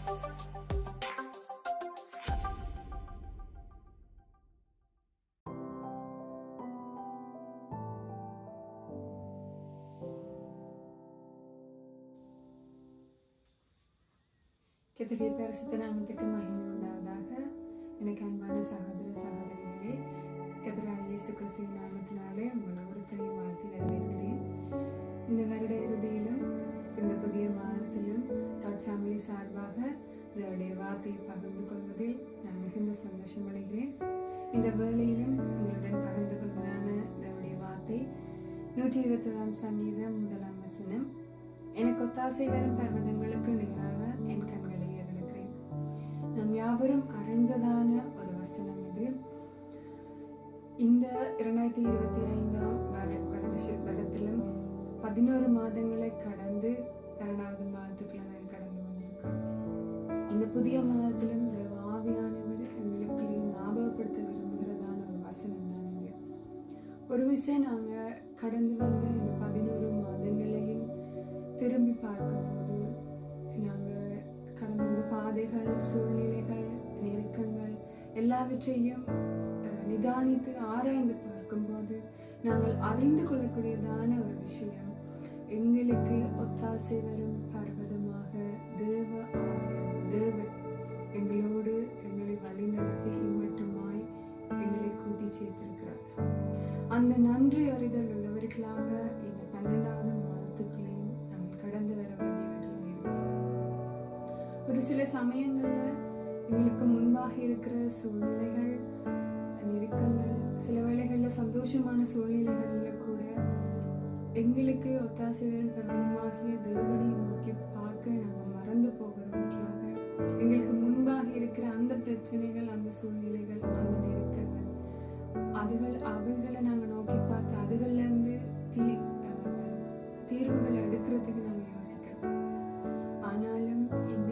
கர்த்தருடைய பரிசுத்த நாமத்துக்கு மகிமை உண்டாவதாக. எனக்கு அன்பான சகோதர சகோதரிகளே, கர்த்தராகிய இயேசு கிறிஸ்துவின் நாமத்தினாலே உங்கள் ஒருத்தரையும் வாழ்த்தி வரவேற்கிறேன். இந்த வருட இறுதியிலும் இந்த புதிய மாதத்திலும் டாட் ஃபேமிலி சார்பாக இதனுடைய வார்த்தையை பகிர்ந்து கொள்வதில் நான் மிகுந்த சந்தோஷம் அடைகிறேன். இந்த வேளையிலும் உங்களுடன் பகிர்ந்து கொள்வதான இதனுடைய வார்த்தை 121 சங்கீதம் 1 வசனம். எனக்கு ஒத்தாசை வரும் பர்வதங்களுக்கு நேராக என் கண்களை ஏறெடுக்கிறேன். நாம் யாவரும் அறிந்ததான ஒரு வசனம் இது. இந்த 2025 வருடத்திலும் 11 மாதங்களை கடந்து 2வது மாதத்துக்குள்ள நான் கடந்து வந்திருக்கோம். இந்த புதிய மாதத்திலும் ஆவியானவர் எங்களுக்கு ஞாபகப்படுத்த விரும்புகிறதான ஒரு வசனம் தான் இது. ஒரு விஷயம் நாங்கள் கடந்து வந்த இந்த 11 மாதங்களையும் திரும்பி பார்க்கும்போது நாங்கள் கடந்து வந்த பாதைகள், சூழ்நிலைகள், நெருக்கங்கள் எல்லாவற்றையும் நிதானித்து ஆராய்ந்து பார்க்கும்போது நாங்கள் அறிந்து கொள்ளக்கூடியதான ஒரு விஷயம், எங்களுக்கு ஒத்தாசை வரும் பர்வதமாக தேவன் எங்களோடு எங்களை வழிநடத்தி இம்மட்டுமாய் எங்களை கூட்டி சேர்த்திருக்கிறார். அந்த நன்றி அறிதல் உள்ளவர்களாக இந்த 12வது மாதத்துக்குள்ளேயும் கடந்து வர வேண்டியவர்களாக இருக்கும். ஒரு சில சமயங்கள்ல எங்களுக்கு முன்பாக இருக்கிற சூழ்நிலைகள், நெருக்கங்கள், சில வேளைகள்ல சந்தோஷமான சூழ்நிலைகள்ல கூட எங்களுக்கு ஒத்தாசை வரும் பர்வதமாகிய தேவனை நோக்கி பார்க்க நாங்கள் மறந்து போகிறவர்களாக, எங்களுக்கு முன்பாக இருக்கிற அந்த பிரச்சனைகள், அந்த சூழ்நிலைகள், அந்த நெருக்கங்கள், அவைகளை நாங்கள் நோக்கி பார்த்து அதுகள்ல இருந்து தீர்வுகளை எடுக்கிறதுக்கு நாங்கள் யோசிக்கிறோம். ஆனாலும் இந்த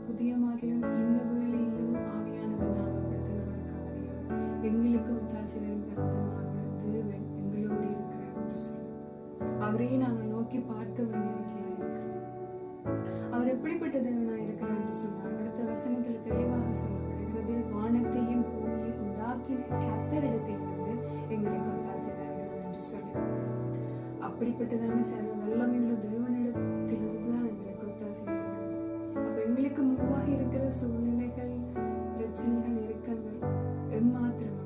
புதிய மாதிரியும் இந்த வேளையிலும் ஆவியானவர் ஞாபகப்படுத்துகிற ஒரு காரியம், எங்களுக்கு ஒத்தாசை வரும் பர்வதமாக தேவன் எங்களோடு இருக்கிறார் என்று சொல்லி அவரையே நாங்கள் நோக்கி பார்க்க வேண்டியவர்களாக இருக்கிறோம். அவர் எப்படிப்பட்ட தேவனாக இருக்கிறார் என்று சொன்னார். அடுத்த வசனத்துல தெளிவாக சொல்லப்படுகிறது, வானத்தையும் பூமியையும் உண்டாக்கின கர்த்தரிடத்திலிருந்து எங்களுக்கு ஒத்தாசை வருகிறது என்று சொல்லி. அப்படிப்பட்டதான சர்வ வல்லமையுள்ள தேவனிடத்திலிருந்து தான் எங்களுக்கு ஒத்தாசை வருகிறது. அப்ப எங்களுக்கு முன்பாக இருக்கிற சூழ்நிலைகள், பிரச்சனைகள், நெருக்கங்கள் எம்மாத்திரம்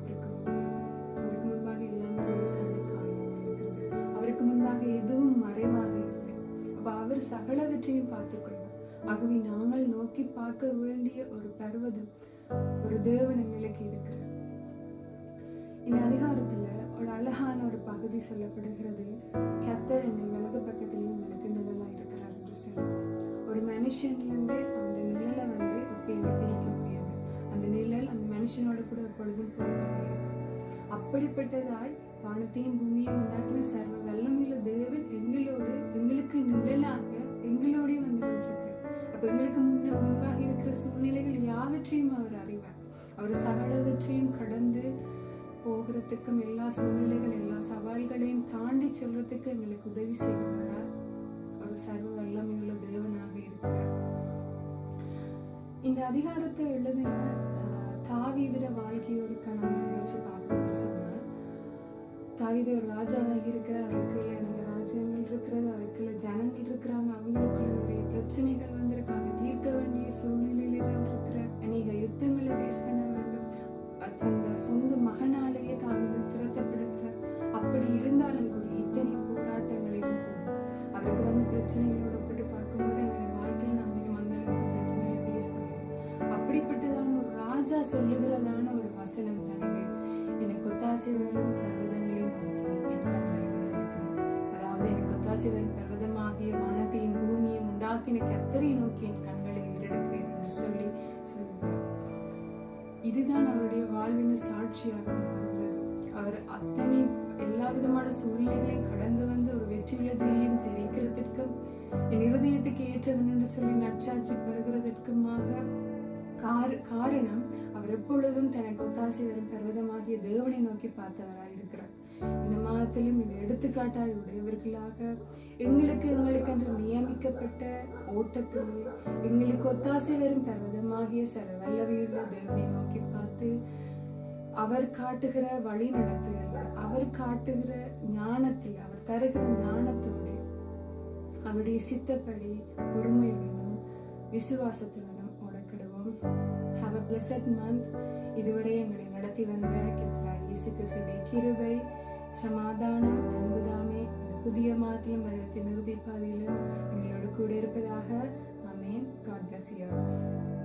அவருக்கு முன்பாக எல்லாமே லேசான காரியமாக இருக்கிறது. அவருக்கு முன்பாக எதுவும் மறைவாக இல்லை. அப்ப அவர் சகலவற்றையும் பார்த்துக்கொள்வார். ஆகவே நாங்கள் நோக்கி பார்க்க வேண்டிய ஒரு பர்வதம், ஒரு தேவன் எங்களுக்கு இருக்கிறார். இந்த அதிகாரத்துல ஒரு அழகான ஒரு பகுதி சொல்லப்படுகிறது, கர்த்தர் எங்கள் வலது பக்கத்திலேயே எங்களுக்கு நிழலா இருக்கிறார் என்று சொல்லி. ஒரு மனுஷன்லேருந்து அந்த நிழலை எப்பயுமே பிரிக்க முடியாது. அந்த நிழல் அந்த மனுஷனோட கூட எப்பொழுதும் போய்கொண்டே இருக்கும். அப்படிப்பட்டதாய் வானத்தையும் பூமியையும் உண்டாக்கின சர்வ வல்லமையுள்ள தேவன் எங்களுக்கு நிழலாக எங்களோடய வந்து கொண்டிருக்கிறார். அப்ப எங்களுக்கு முன்பாக இருக்கிற சூழ்நிலைகள் யாவற்றையும் அவர் அறிவார். அவர் சகலவற்றையும் கடந்து போகிறதுக்கும், எல்லா சூழ்நிலைகள், எல்லா சவால்களையும் தாண்டி செல்றதுக்கு எங்களுக்கு உதவி செய்கிறார். ஒரு சர்வ வல்லமையுள்ள தேவனாக இருக்கிறார். இந்த அதிகாரத்தை எழுதின தாவீதுட வாழ்க்கையை ஒரு நம்ம யோசிச்சு பார்ப்போம்னு சொன்னால், தாவீது ஒரு ராஜாவாக இருக்கிறார். அவருக்குள்ள நிறைய ராஜ்யங்கள் இருக்கிறது, அவருக்குள்ள ஜனங்கள் இருக்கிறாங்க, அவங்களுக்குள்ள நிறைய பிரச்சனைகள் வந்திருக்காங்க, தீர்க்க வேண்டிய சூழ்நிலையில இருக்கிறார். அநேக யுத்தங்களை ஃபேஸ் பண்ண வேண்டும். அந்த சொந்த மகனாலேயே தாவீது திரட்டப்படுகிறார். அப்படி இருந்தாலும் கூட இத்தனை போராட்டங்களிலும் கூட அவருக்கு வந்து பிரச்சனைகளோட ஒப்பிட்டு பார்க்கும்போது எங்களுடைய வாழ்க்கையில் நாங்கள் இன்னும் அந்த அளவுக்கு பிரச்சனைகளை ஃபேஸ் பண்ணுவோம். அப்படிப்பட்டதான ஒரு ராஜா சொல்லுகிறதான ஒரு வசனம் தானது, எனக்கு ஒத்தாசை வரும் பர்வதங்களை நோக்கி என் கண்களை ஏறெடுக்கிறேன். அதாவது எனக்கு ஒத்தாசை வரும் பர்வதமாகிய வானத்தையும் பூமியையும் உண்டாக்கின கர்த்தரை நோக்கி என் கண்களை ஏறெடுக்கிறேன் என்று சொல்லி சொல்லுகிறார். இதுதான் அவருடைய வாழ்வின் சாட்சியாக மாறுகிறது. அவர் அத்தனை எல்லா விதமான சூழ்நிலைகளையும் கடந்து வந்து ஒரு வெற்றியுள்ள ஜெயம் வைக்கிறதற்கும், என் இருதயத்துக்கு ஏற்றவன் என்று சொல்லி நற்சாட்சி பெறுகிறதற்குமாக காரணம் அவர் எப்பொழுதும் தனக்கு ஒத்தாசை வரும் பர்வதமாகிய தேவனை நோக்கி பார்த்தவராய் இருக்கிறார். இந்த மாதத்திலும் இது எடுத்துக்காட்டாய் உடையவர்களாக எங்களுக்கென்று நியமிக்கப்பட்ட ஓட்டத்திலே எங்களுக்கு ஒத்தாசை வரும் பர்வதமாகிய சர்வவல்லமையுள்ள தேவனை நோக்கி பார்த்து அவர் காட்டுகிற வழி நடத்துதல்ல, அவர் காட்டுகிற ஞானத்தில், அவர் தருகிற ஞானத்தோடு அவருடைய சித்தப்படி பொறுமையுடனும் விசுவாசத்துடனும் உழைக்கிடுவோம். Have a blessed month. இதுவரை எங்களை நடத்தி வந்த கர்த்தராகிய இயேசு கிறிஸ்துவின் கிருபை, சமாதானம், அன்புதாமே இந்த புதிய மாதத்திலும் வருடத்தின் இறுதி பாதியிலும் எங்களோடு கூட இருப்பதாக. ஆமென். God bless you all.